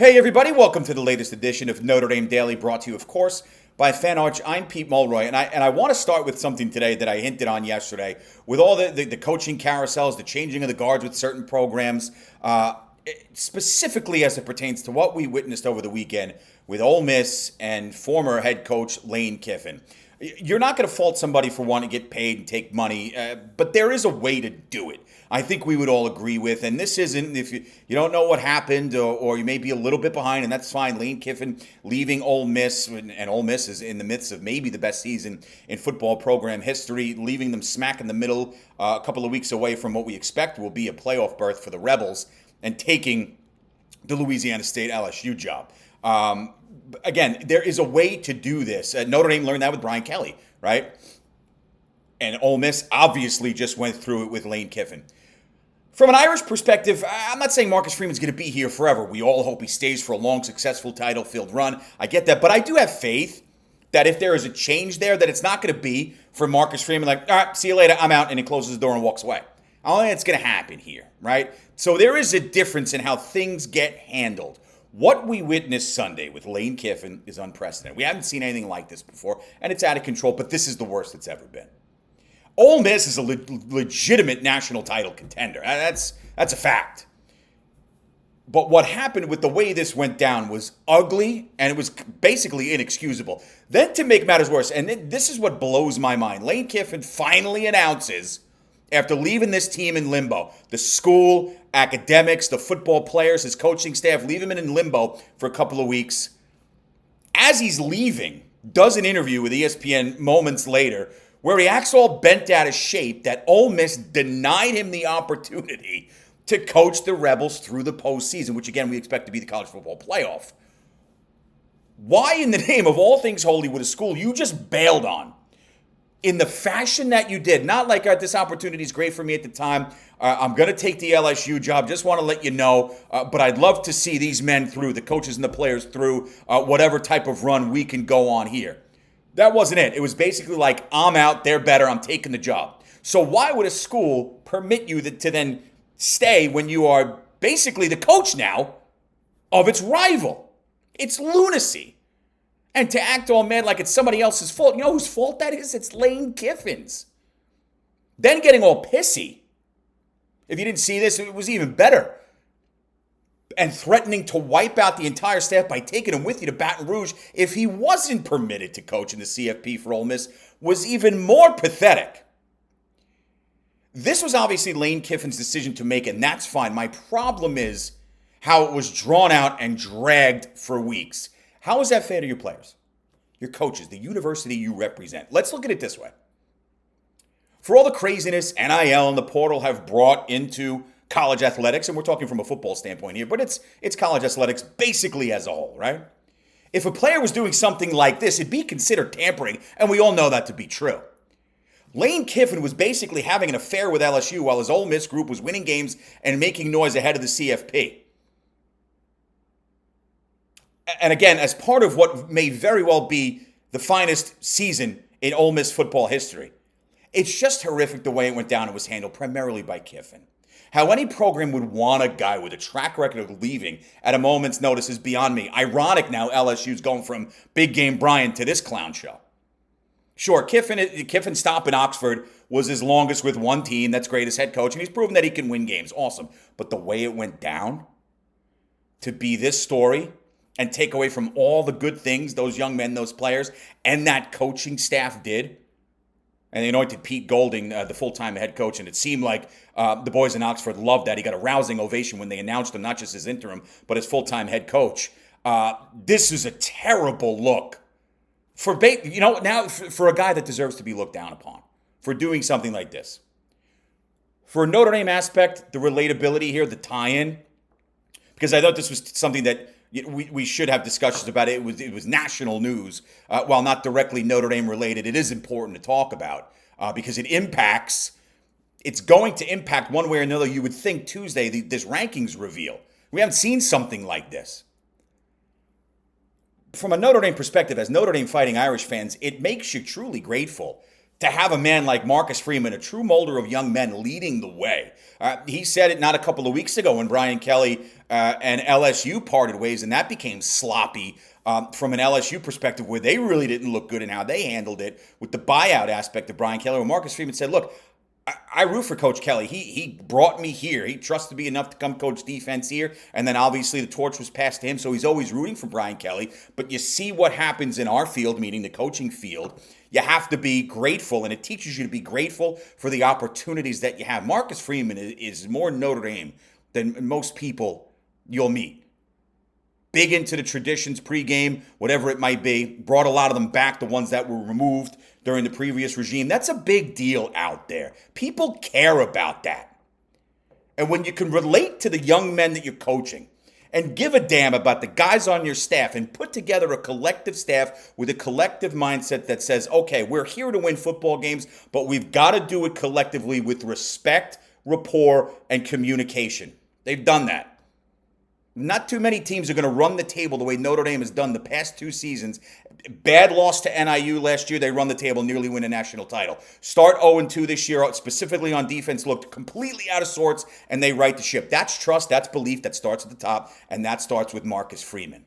Hey everybody, welcome to the latest edition of Notre Dame Daily, brought to you, of course, by FanArch. I'm Pete Mulroy, and I want to start with something today that I hinted on yesterday. With all the coaching carousels, the changing of the guards with certain programs, specifically as it pertains to what we witnessed over the weekend with Ole Miss and former head coach Lane Kiffin. You're not going to fault somebody for wanting to get paid and take money, but there is a way to do it. I think we would all agree with, and this isn't, if you don't know what happened, or you may be a little bit behind, and that's fine. Lane Kiffin leaving Ole Miss, and Ole Miss is in the midst of maybe the best season in football program history, leaving them smack in the middle, a couple of weeks away from what we expect will be a playoff berth for the Rebels, and taking the Louisiana State LSU job. Again, there is a way to do this. Notre Dame learned that with Brian Kelly, right? And Ole Miss obviously just went through it with Lane Kiffin. From an Irish perspective, I'm not saying Marcus Freeman's going to be here forever. We all hope he stays for a long, successful title-filled run. I get that. But I do have faith that if there is a change there, that it's not going to be for Marcus Freeman like, all right, see you later, I'm out, and he closes the door and walks away. I don't think it's going to happen here, right? So there is a difference in how things get handled. What we witnessed Sunday with Lane Kiffin is unprecedented. We haven't seen anything like this before, and it's out of control, but this is the worst it's ever been. Ole Miss is a legitimate national title contender. That's a fact. But what happened with the way this went down was ugly, and it was basically inexcusable. Then to make matters worse, and this is what blows my mind, Lane Kiffin finally announces, after leaving this team in limbo, the school, academics, the football players, his coaching staff, leave him in limbo for a couple of weeks. As he's leaving, does an interview with ESPN moments later where he acts all bent out of shape that Ole Miss denied him the opportunity to coach the Rebels through the postseason, which again we expect to be the college football playoff. Why in the name of all things holy would a school you just bailed on in the fashion that you did? Not like, all right, this opportunity is great for me at the time. I'm going to take the LSU job. Just want to let you know. But I'd love to see these men through, the coaches and the players through whatever type of run we can go on here. That wasn't it. It was basically like, I'm out, they're better, I'm taking the job. So why would a school permit you to then stay when you are basically the coach now of its rival? It's lunacy. And to act all mad like it's somebody else's fault. You know whose fault that is? It's Lane Kiffin's. Then getting all pissy. If you didn't see this, it was even better. And threatening to wipe out the entire staff by taking him with you to Baton Rouge if he wasn't permitted to coach in the CFP for Ole Miss was even more pathetic. This was obviously Lane Kiffin's decision to make, and that's fine. My problem is how it was drawn out and dragged for weeks. How is that fair to your players, your coaches, the university you represent? Let's look at it this way. For all the craziness NIL and the portal have brought into college athletics, and we're talking from a football standpoint here, but it's college athletics basically as a whole, right? If a player was doing something like this, it'd be considered tampering, and we all know that to be true. Lane Kiffin was basically having an affair with LSU while his Ole Miss group was winning games and making noise ahead of the CFP. And again, as part of what may very well be the finest season in Ole Miss football history, it's just horrific the way it went down and was handled primarily by Kiffin. How any program would want a guy with a track record of leaving at a moment's notice is beyond me. Ironic now LSU's going from Big Game Brian to this clown show. Sure, Kiffin's stop in Oxford was his longest with one team. That's great as head coach, and he's proven that he can win games. Awesome. But the way it went down, to be this story and take away from all the good things those young men, those players, and that coaching staff did, and they anointed Pete Golding, the full-time head coach, and it seemed like the boys in Oxford loved that. He got a rousing ovation when they announced him, not just as interim, but as full-time head coach. This is a terrible look for a guy that deserves to be looked down upon for doing something like this. For a Notre Dame aspect, the relatability here, the tie-in, because I thought this was something that we should have discussions about. It was national news. While not directly Notre Dame related, it is important to talk about because it's going to impact one way or another. You would think Tuesday, this rankings reveal. We haven't seen something like this. From a Notre Dame perspective, as Notre Dame Fighting Irish fans, it makes you truly grateful to have a man like Marcus Freeman, a true molder of young men, leading the way. He said it not a couple of weeks ago when Brian Kelly and LSU parted ways, and that became sloppy from an LSU perspective, where they really didn't look good in how they handled it with the buyout aspect of Brian Kelly. Where Marcus Freeman said, look, I root for Coach Kelly. He brought me here. He trusted me enough to come coach defense here. And then obviously the torch was passed to him. So he's always rooting for Brian Kelly. But you see what happens in our field, meaning the coaching field. You have to be grateful, and it teaches you to be grateful for the opportunities that you have. Marcus Freeman is more Notre Dame than most people you'll meet. Big into the traditions pregame, whatever it might be. Brought a lot of them back, the ones that were removed during the previous regime. That's a big deal out there. People care about that. And when you can relate to the young men that you're coaching and give a damn about the guys on your staff and put together a collective staff with a collective mindset that says, okay, we're here to win football games, but we've got to do it collectively with respect, rapport, and communication. They've done that. Not too many teams are going to run the table the way Notre Dame has done the past 2 seasons. Bad loss to NIU last year. They run the table, nearly win a national title. Start 0-2 this year, specifically on defense, looked completely out of sorts, and they right the ship. That's trust, that's belief, that starts at the top, and that starts with Marcus Freeman.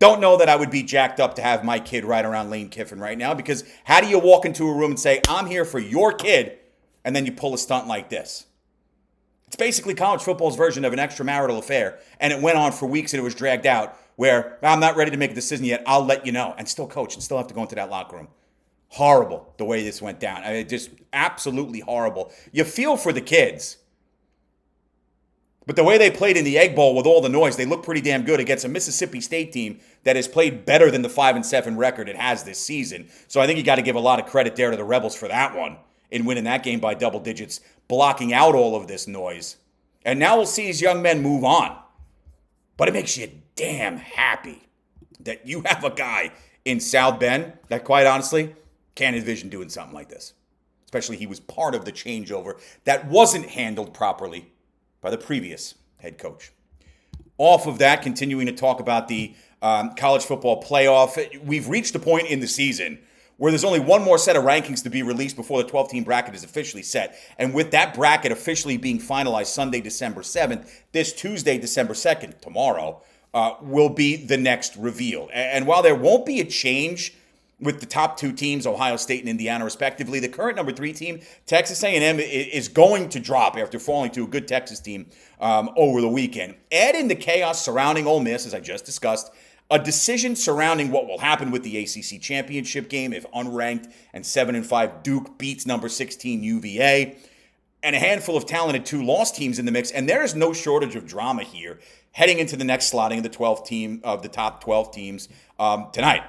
Don't know that I would be jacked up to have my kid right around Lane Kiffin right now, because how do you walk into a room and say, I'm here for your kid, and then you pull a stunt like this? It's basically college football's version of an extramarital affair, and it went on for weeks and it was dragged out, where I'm not ready to make a decision yet, I'll let you know, and still coach and still have to go into that locker room. Horrible the way this went down. I mean, just absolutely horrible. You feel for the kids. But the way they played in the Egg Bowl with all the noise, they look pretty damn good against a Mississippi State team that has played better than the 5-7 record it has this season. So I think you got to give a lot of credit there to the Rebels for that one, in winning that game by double digits, blocking out all of this noise. And now we'll see these young men move on. But it makes you damn happy that you have a guy in South Bend that, quite honestly, can't envision doing something like this. Especially he was part of the changeover that wasn't handled properly by the previous head coach. Off of that, continuing to talk about the college football playoff, we've reached a point in the season where there's only one more set of rankings to be released before the 12-team bracket is officially set. And with that bracket officially being finalized Sunday, December 7th, this Tuesday, December 2nd, tomorrow, will be the next reveal. And while there won't be a change with the top 2 teams, Ohio State and Indiana respectively, the current number 3 team, Texas A&M, is going to drop after falling to a good Texas team over the weekend. Add in the chaos surrounding Ole Miss, as I just discussed, a decision surrounding what will happen with the ACC championship game if unranked and 7-5 Duke beats number 16 UVA, and a handful of talented 2-loss teams in the mix. And there is no shortage of drama here heading into the next slotting of the top 12 teams tonight.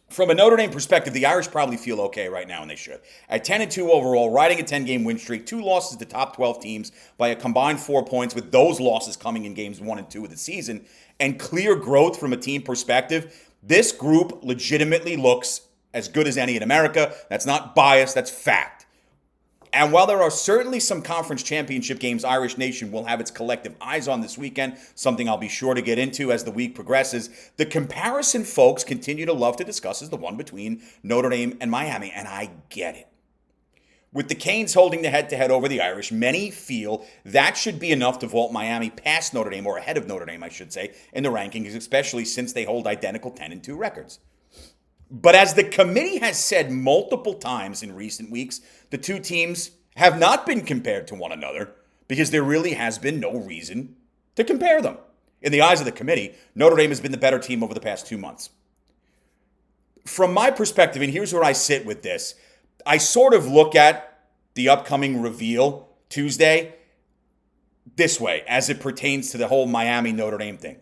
From a Notre Dame perspective, the Irish probably feel okay right now, and they should. At 10-2 overall, riding a 10-game win streak, 2 losses to top 12 teams by a combined 4 points, with those losses coming in games 1 and 2 of the season, and clear growth from a team perspective, this group legitimately looks as good as any in America. That's not bias, that's fact. And while there are certainly some conference championship games Irish Nation will have its collective eyes on this weekend, something I'll be sure to get into as the week progresses, the comparison folks continue to love to discuss is the one between Notre Dame and Miami, and I get it. With the Canes holding the head-to-head over the Irish, many feel that should be enough to vault Miami past Notre Dame, or ahead of Notre Dame, I should say, in the rankings, especially since they hold identical 10-2 records. But as the committee has said multiple times in recent weeks, the 2 teams have not been compared to one another because there really has been no reason to compare them. In the eyes of the committee, Notre Dame has been the better team over the past 2 months. From my perspective, and here's where I sit with this, I sort of look at the upcoming reveal Tuesday this way, as it pertains to the whole Miami-Notre Dame thing.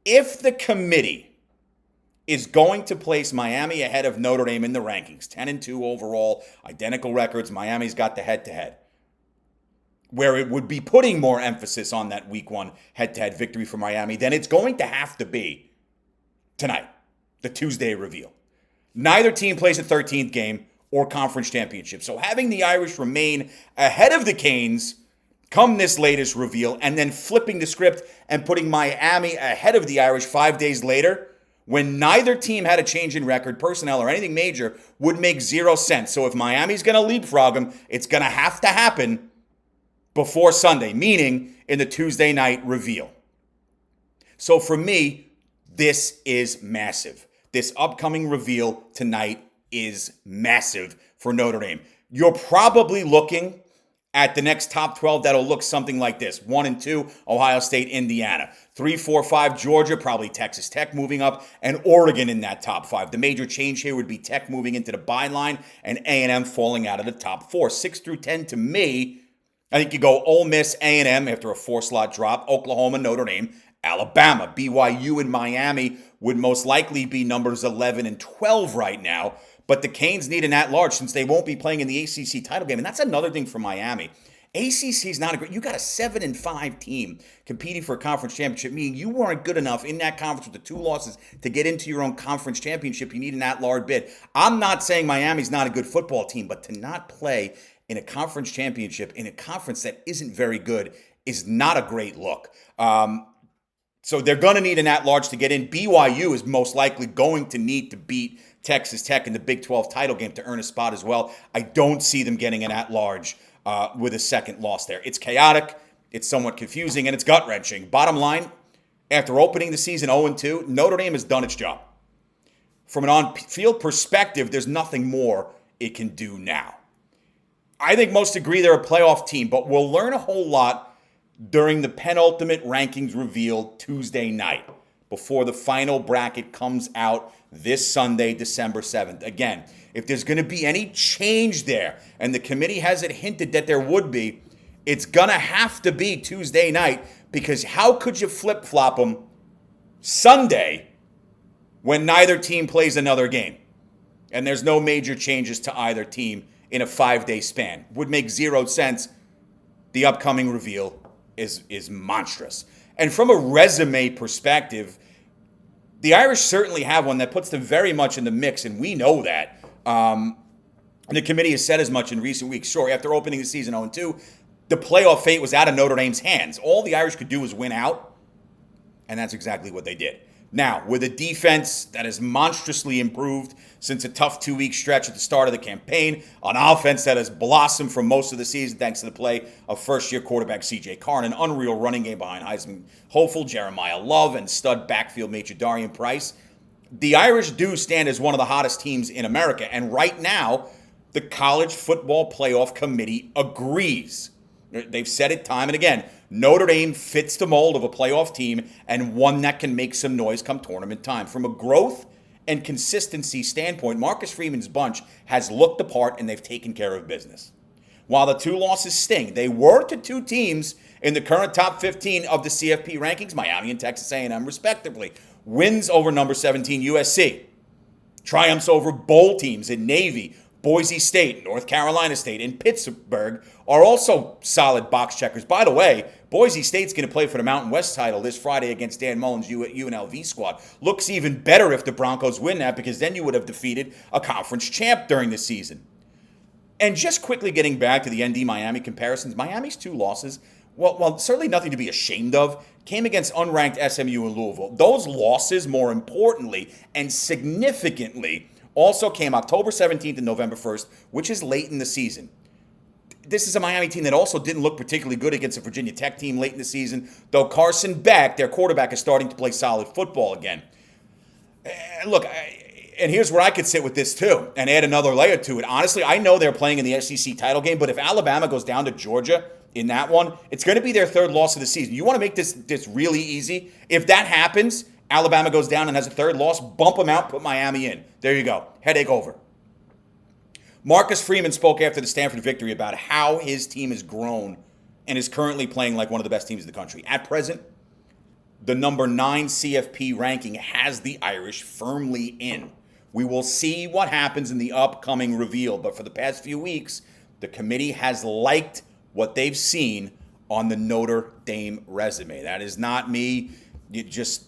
If the committee is going to place Miami ahead of Notre Dame in the rankings, 10-2 overall, identical records, Miami's got the head-to-head, where it would be putting more emphasis on that week 1 head-to-head victory for Miami, then it's going to have to be tonight, the Tuesday reveal. Neither team plays a 13th game or conference championship. So having the Irish remain ahead of the Canes come this latest reveal, and then flipping the script and putting Miami ahead of the Irish 5 days later, when neither team had a change in record, personnel, or anything major, would make zero sense. So if Miami's going to leapfrog them, it's going to have to happen before Sunday, meaning in the Tuesday night reveal. So for me, this is massive. This upcoming reveal tonight is massive for Notre Dame. You're probably looking at the next top 12 that'll look something like this. 1 and 2, Ohio State, Indiana. 3, 4, 5, Georgia, probably Texas Tech moving up, and Oregon in that top 5. The major change here would be Tech moving into the byline and A&M falling out of the top 4. 6 through 10, to me, I think you go Ole Miss, A&M after a 4-slot drop, Oklahoma, Notre Dame, Alabama. BYU and Miami would most likely be numbers 11 and 12 right now. But the Canes need an at-large since they won't be playing in the ACC title game. And that's another thing for Miami. ACC is not a great... You got a 7-5 team competing for a conference championship, meaning you weren't good enough in that conference with the 2 losses to get into your own conference championship. You need an at-large bid. I'm not saying Miami's not a good football team, but to not play in a conference championship in a conference that isn't very good is not a great look. So they're going to need an at-large to get in. BYU is most likely going to need to beat Texas Tech in the Big 12 title game to earn a spot as well. I don't see them getting an at-large with a second loss there. It's chaotic, it's somewhat confusing, and it's gut-wrenching. Bottom line, after opening the season 0-2, Notre Dame has done its job. From an on-field perspective, there's nothing more it can do now. I think most agree they're a playoff team, but we'll learn a whole lot during the penultimate rankings reveal Tuesday night before the final bracket comes out this Sunday, December 7th. Again, if there's going to be any change there, and the committee hasn't hinted that there would be, it's going to have to be Tuesday night, because how could you flip-flop them Sunday when neither team plays another game? And there's no major changes to either team in a 5-day span. Would make zero sense. The upcoming reveal is monstrous. And from a resume perspective, the Irish certainly have one that puts them very much in the mix, and we know that. And the committee has said as much in recent weeks. Sure, after opening the season 0-2, the playoff fate was out of Notre Dame's hands. All the Irish could do was win out, and that's exactly what they did. Now, with a defense that has monstrously improved since a tough 2-week stretch at the start of the campaign, an offense that has blossomed for most of the season thanks to the play of first-year quarterback C.J. Carr, and an unreal running game behind Heisman hopeful Jeremiah Love and stud backfield mate Darian Price, the Irish do stand as one of the hottest teams in America. And right now, the College Football Playoff Committee agrees. They've said it time and again. Notre Dame fits the mold of a playoff team and one that can make some noise come tournament time. From a growth and consistency standpoint, Marcus Freeman's bunch has looked the part, and they've taken care of business. While the 2 losses sting, they were to 2 teams in the current top 15 of the CFP rankings, Miami and Texas A&M respectively. Wins over number 17 USC. Triumphs over bowl teams in Navy, Boise State, North Carolina State, and Pittsburgh are also solid box checkers. By the way, Boise State's going to play for the Mountain West title this Friday against Dan Mullen's UNLV squad. Looks even better if the Broncos win that, because then you would have defeated a conference champ during the season. And just quickly getting back to the ND-Miami comparisons, Miami's 2 losses, well, certainly nothing to be ashamed of, came against unranked SMU and Louisville. Those losses, more importantly and significantly, also came October 17th and November 1st, which is late in the season. This is a Miami team that also didn't look particularly good against a Virginia Tech team late in the season, though Carson Beck, their quarterback, is starting to play solid football again. Look, and here's where I could sit with this too and add another layer to it. Honestly, I know they're playing in the SEC title game, but if Alabama goes down to Georgia in that one, it's going to be their 3rd loss of the season. You want to make this really easy? If that happens, Alabama goes down and has a 3rd loss, bump them out, put Miami in. There you go. Headache over. Marcus Freeman spoke after the Stanford victory about how his team has grown and is currently playing like one of the best teams in the country. At present, the number 9 CFP ranking has the Irish firmly in. We will see what happens in the upcoming reveal, but for the past few weeks, the committee has liked what they've seen on the Notre Dame resume. That is not me just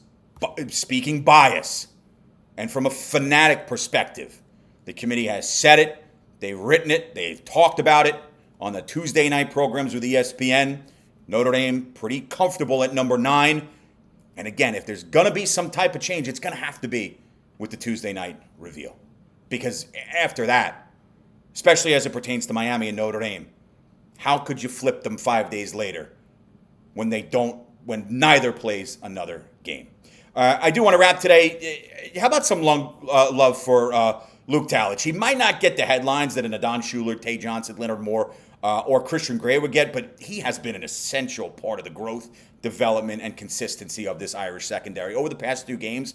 speaking bias. And from a fanatic perspective, the committee has said it, they've written it, they've talked about it on the Tuesday night programs with ESPN. Notre Dame pretty comfortable at number 9. And again, if there's going to be some type of change, it's going to have to be with the Tuesday night reveal. Because after that, especially as it pertains to Miami and Notre Dame, how could you flip them 5 days later when neither plays another game? I do want to wrap today. How about some love for Luke Talich? He might not get the headlines that an Adon Schuler, Tay Johnson, Leonard Moore, or Christian Gray would get, but he has been an essential part of the growth, development, and consistency of this Irish secondary. Over the past 2 games,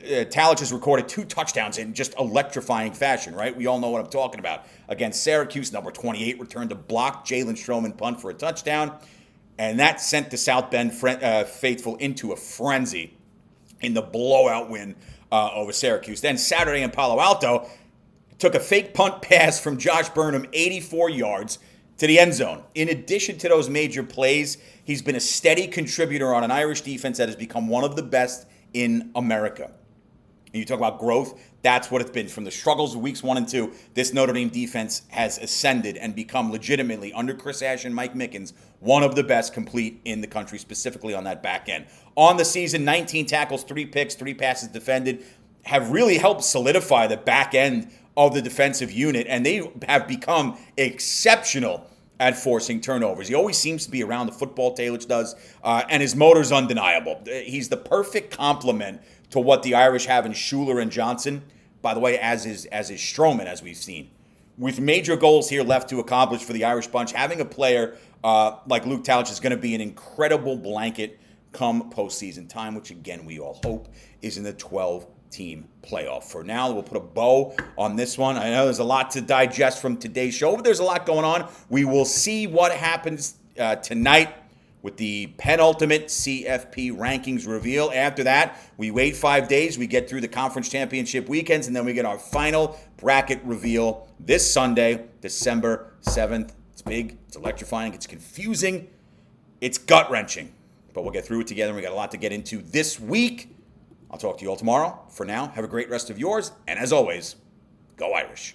Talich has recorded 2 touchdowns in just electrifying fashion, right? We all know what I'm talking about. Against Syracuse, number 28 returned a blocked Jalen Stroman punt for a touchdown, and that sent the South Bend faithful into a frenzy in the blowout win over Syracuse. Then Saturday in Palo Alto, took a fake punt pass from Josh Burnham, 84 yards, to the end zone. In addition to those major plays, he's been a steady contributor on an Irish defense that has become one of the best in America. And you talk about growth, that's what it's been. From the struggles of weeks 1 and 2, this Notre Dame defense has ascended and become legitimately, under Chris Ash and Mike Mickens, one of the best complete in the country, specifically on that back end. On the season, 19 tackles, 3 picks, 3 passes defended, have really helped solidify the back end of the defensive unit, and they have become exceptional at forcing turnovers. He always seems to be around the football, Talich does, and his motor's undeniable. He's the perfect complement to what the Irish have in Schuler and Johnson, by the way, as is Stroman, as we've seen. With major goals here left to accomplish for the Irish bunch, having a player like Luke Talich is going to be an incredible blanket come postseason time, which again we all hope is in the 12-team playoff. For now, we'll put a bow on this one. I know there's a lot to digest from today's show, but there's a lot going on. We will see what happens tonight with the penultimate CFP rankings reveal. After that, we wait 5 days. We get through the conference championship weekends, and then we get our final bracket reveal this Sunday, December 7th. It's big. It's electrifying. It's confusing. It's gut-wrenching. But we'll get through it together. We got a lot to get into this week. I'll talk to you all tomorrow. For now, have a great rest of yours. And as always, go Irish.